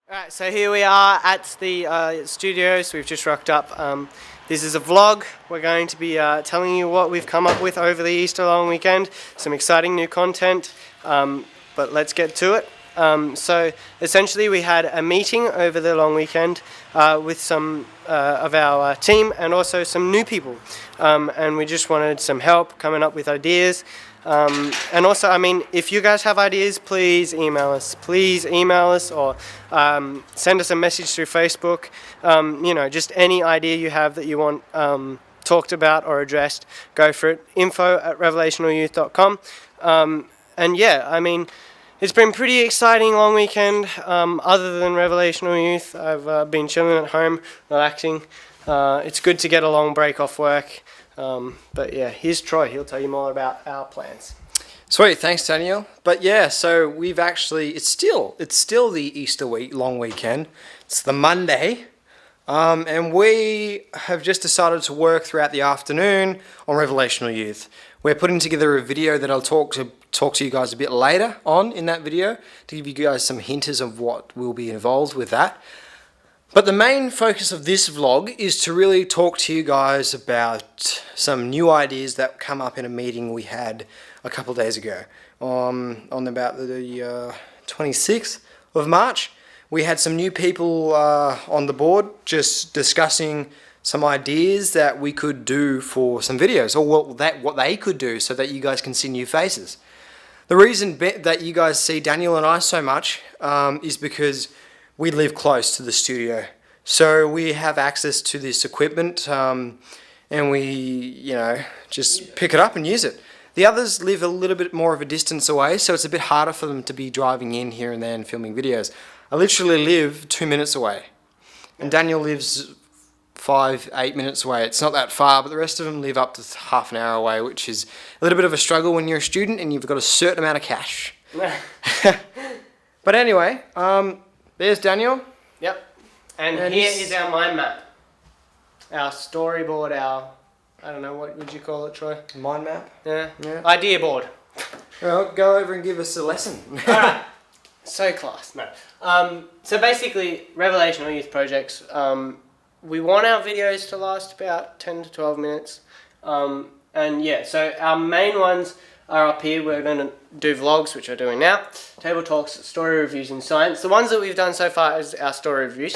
Alright, so here we are at the studios. We've just rocked up. This is a vlog. We're going to be telling you what we've come up with over the Easter long weekend. Some exciting new content, but let's get to it. So essentially we had a meeting over the long weekend with some of our team and also some new people. And we just wanted some help coming up with ideas. And also, I mean, if you guys have ideas, please email us. Please email us or send us a message through Facebook. You know, just any idea you have that you want talked about or addressed, go for it. info@revelationalyouth.com. And yeah, I mean, it's been pretty exciting long weekend. Other than Revelational Youth, I've been chilling at home, relaxing. It's good to get a long break off work. But yeah, here's Troy. He'll tell you more about our plans. Sweet, thanks Daniel. But yeah, so we've actually it's still the Easter week long weekend. It's the Monday, and we have just decided to work throughout the afternoon on Revelational Youth. We're putting together a video that I'll talk to you guys a bit later on in that video to give you guys some hinters of what will be involved with that. But the main focus of this vlog is to really talk to you guys about some new ideas that come up in a meeting we had a couple of days ago. On about the 26th of March, we had some new people on the board just discussing some ideas that we could do for some videos, or what they could do so that you guys can see new faces. The reason that you guys see Daniel and I so much is because we live close to the studio, so we have access to this equipment, and we, you know, just pick it up and use it. The others live a little bit more of a distance away, so it's a bit harder for them to be driving in here and there and filming videos. I literally live 2 minutes away, and Daniel lives 5-8 minutes away. It's not that far, but the rest of them live up to half an hour away, which is a little bit of a struggle when you're a student and you've got a certain amount of cash. But anyway, there's Daniel. Yep. And here is our mind map. Our storyboard, I don't know, what would you call it, Troy? Mind map? Yeah. Idea board. Well, go over and give us a lesson. Alright. So class. No. So basically, Revelational Youth projects, we want our videos to last about 10 to 12 minutes. And yeah, so our main ones are up here. We're going to do vlogs, which we're doing now, table talks, story reviews in science. The ones that we've done so far is our story reviews,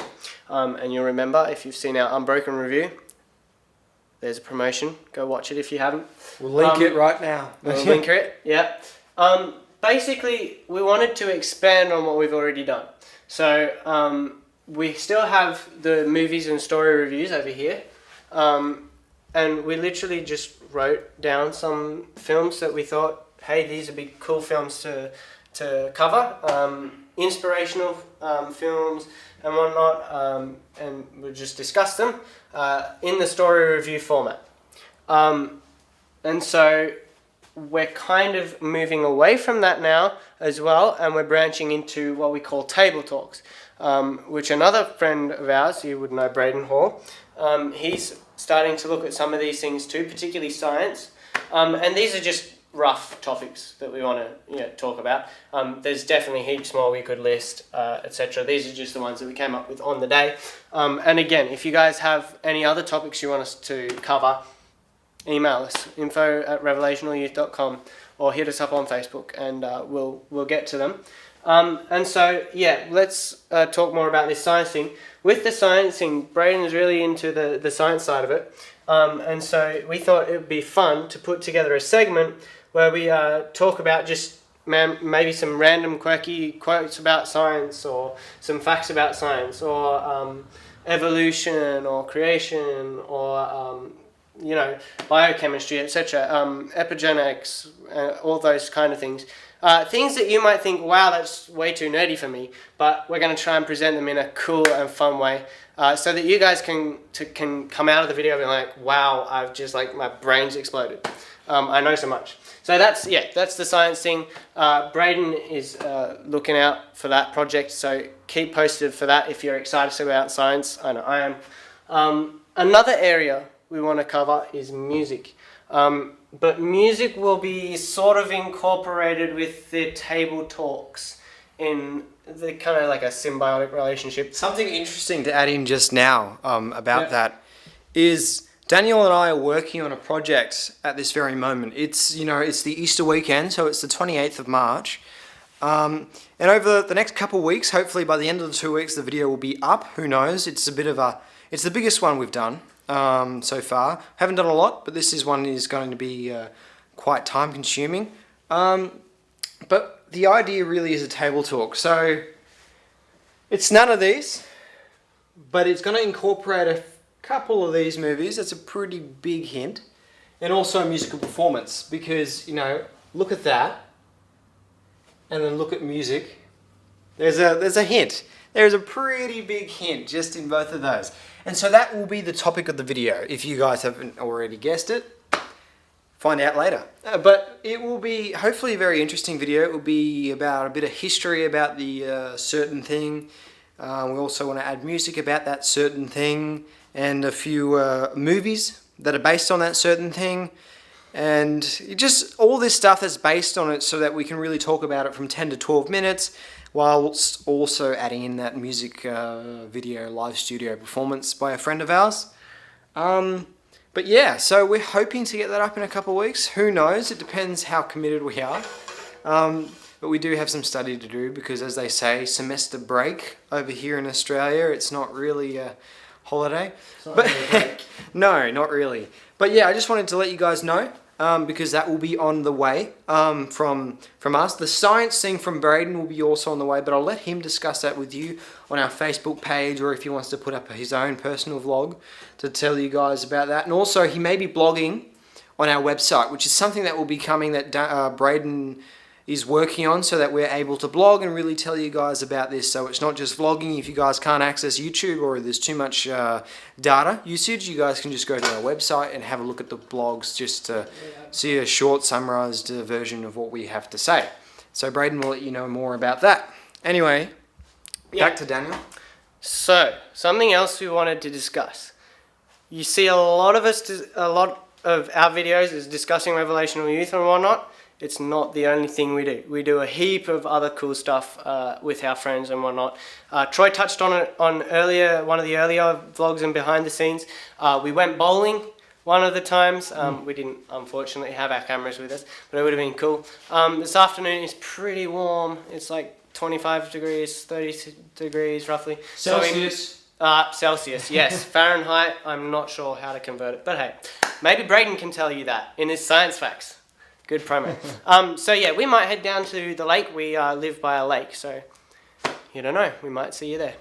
and you'll remember if you've seen our Unbroken review, there's a promotion, go watch it if you haven't. We'll link it right now. We'll link it, yeah. Basically, we wanted to expand on what we've already done. So we still have the movies and story reviews over here, and we literally just wrote down some films that we thought, hey, these would be cool films to cover, inspirational films and whatnot, and we'll just discuss them in the story review format. And so we're kind of moving away from that now as well, and we're branching into what we call table talks, which another friend of ours, you would know Braden Hall, he's starting to look at some of these things too, particularly science, and these are just rough topics that we want to talk about. There's definitely heaps more we could list, etc. These are just the ones that we came up with on the day. And again, if you guys have any other topics you want us to cover, email us, info@revelationalyouth.com, or hit us up on Facebook, and we'll get to them. And so, yeah, let's talk more about this science thing. With the science thing, Braden is really into the science side of it. And so we thought it would be fun to put together a segment where we talk about just maybe some random quirky quotes about science, or some facts about science, or evolution, or creation, or biochemistry, etc., epigenetics, all those kind of things. Things that you might think, wow, that's way too nerdy for me, but we're going to try and present them in a cool and fun way, so that you guys can come out of the video and be like, wow, I've just, like, my brain's exploded. I know so much. So that's the science thing. Braden is looking out for that project, so keep posted for that if you're excited about science. I know I am. Another area we want to cover is music. But music will be sort of incorporated with the table talks in the kind of like a symbiotic relationship. Something interesting to add in just now about that is Daniel and I are working on a project at this very moment. It's it's the Easter weekend, so it's the 28th of March. And over the next couple of weeks, hopefully by the end of the 2 weeks, the video will be up. Who knows? It's it's the biggest one we've done so far. Haven't done a lot, but this one is going to be quite time consuming. But the idea really is a table talk. So it's none of these, but it's going to incorporate a couple of these movies. That's a pretty big hint. And also a musical performance, because, look at that. And then look at music. There's a hint. There's a pretty big hint just in both of those. And so that will be the topic of the video. If you guys haven't already guessed it, find out later. But it will be hopefully a very interesting video. It will be about a bit of history about the certain thing. We also want to add music about that certain thing, and a few movies that are based on that certain thing. And just all this stuff that's based on it, so that we can really talk about it from 10 to 12 minutes, whilst also adding in that music video live studio performance by a friend of ours. But yeah, so we're hoping to get that up in a couple of weeks. Who knows? It depends how committed we are. But we do have some study to do, because as they say, semester break over here in Australia, it's not really a holiday. No, not really. But yeah, I just wanted to let you guys know, because that will be on the way from us. The science thing from Braden will be also on the way, but I'll let him discuss that with you on our Facebook page, or if he wants to put up his own personal vlog to tell you guys about that. And also, he may be blogging on our website, which is something that will be coming, that Braden is working on, so that we're able to blog and really tell you guys about this. So it's not just vlogging. If you guys can't access YouTube, or there's too much data usage, you guys can just go to our website and have a look at the blogs, just to see a short summarized version of what we have to say. So Braden will let you know more about that. Anyway, back to Daniel. So, something else we wanted to discuss. You see a lot of our videos is discussing Revelational Youth and whatnot. It's not the only thing we do. We do a heap of other cool stuff with our friends and whatnot. Troy touched on it on one of the earlier vlogs and behind the scenes. We went bowling one of the times. We didn't, unfortunately, have our cameras with us, but it would have been cool. This afternoon is pretty warm. It's like 25 degrees, 30 degrees roughly. Celsius. Celsius, yes. Fahrenheit, I'm not sure how to convert it, but hey, maybe Braden can tell you that in his science facts. Good promo. So yeah, we might head down to the lake. We live by a lake, so you don't know. We might see you there.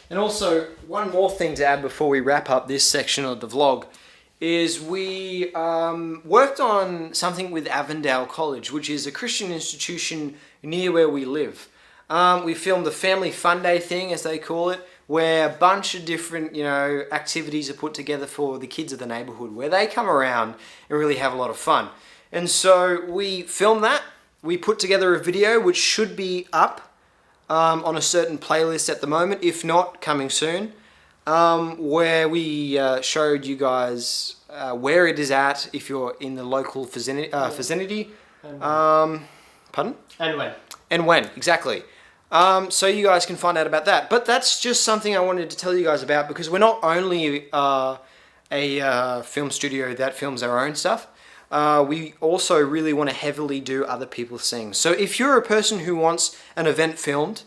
And also, one more thing to add before we wrap up this section of the vlog is we worked on something with Avondale College, which is a Christian institution near where we live. We filmed the Family Fun Day thing, as they call it, where a bunch of different, activities are put together for the kids of the neighborhood, where they come around and really have a lot of fun. And so we filmed that. We put together a video which should be up on a certain playlist at the moment, if not, coming soon, where we showed you guys where it is at if you're in the local vicinity. Pardon? And when. And when, exactly. So you guys can find out about that. But that's just something I wanted to tell you guys about, because we're not only a film studio that films our own stuff. We also really want to heavily do other people's things. So if you're a person who wants an event filmed,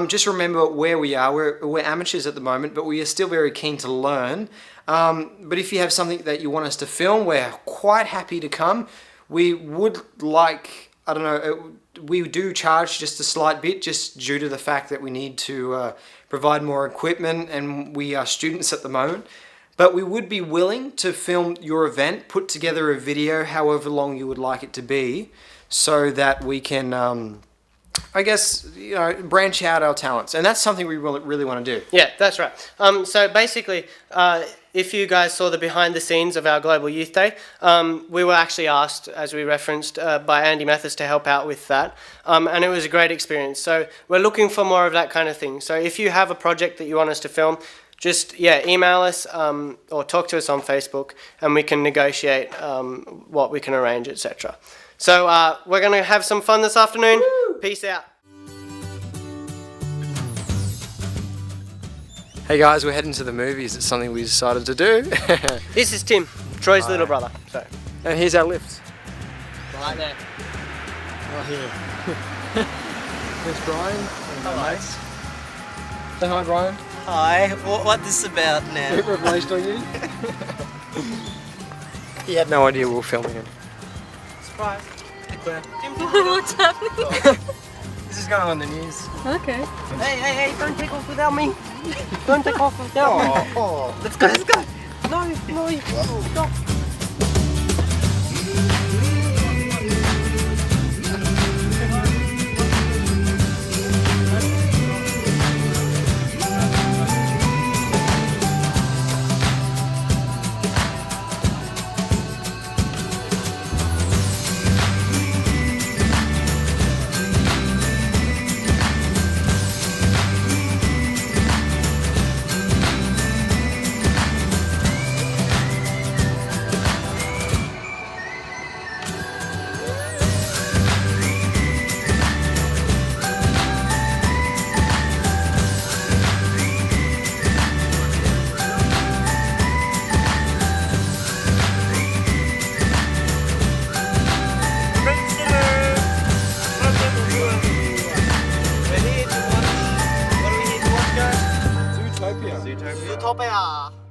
just remember where we are. We're amateurs at the moment, but we are still very keen to learn. But if you have something that you want us to film, we're quite happy to come. We would like, we do charge just a slight bit, just due to the fact that we need to provide more equipment, and we are students at the moment. But we would be willing to film your event, put together a video, however long you would like it to be, so that we can, branch out our talents. And that's something we really want to do. Yeah, that's right. So basically, if you guys saw the behind the scenes of our Global Youth Day, we were actually asked, as we referenced, by Andy Mathis to help out with that. And it was a great experience. So we're looking for more of that kind of thing. So if you have a project that you want us to film, just email us or talk to us on Facebook, and we can negotiate what we can arrange, etc. So we're going to have some fun this afternoon. Woo! Peace out. Hey guys, we're heading to the movies. It's something we decided to do. This is Tim, Troy's little brother. So And here's our lift. right there. Right here. There's Brian. Hello. Say hi, Brian. Hi, what this about now? Revelation on you. He had no idea we were filming him. Surprise. What's happening? This is going on the news. Okay. Hey, don't take off without me. Don't take off without me. Oh. Let's go. No, stop. Zootopia. Zootopia.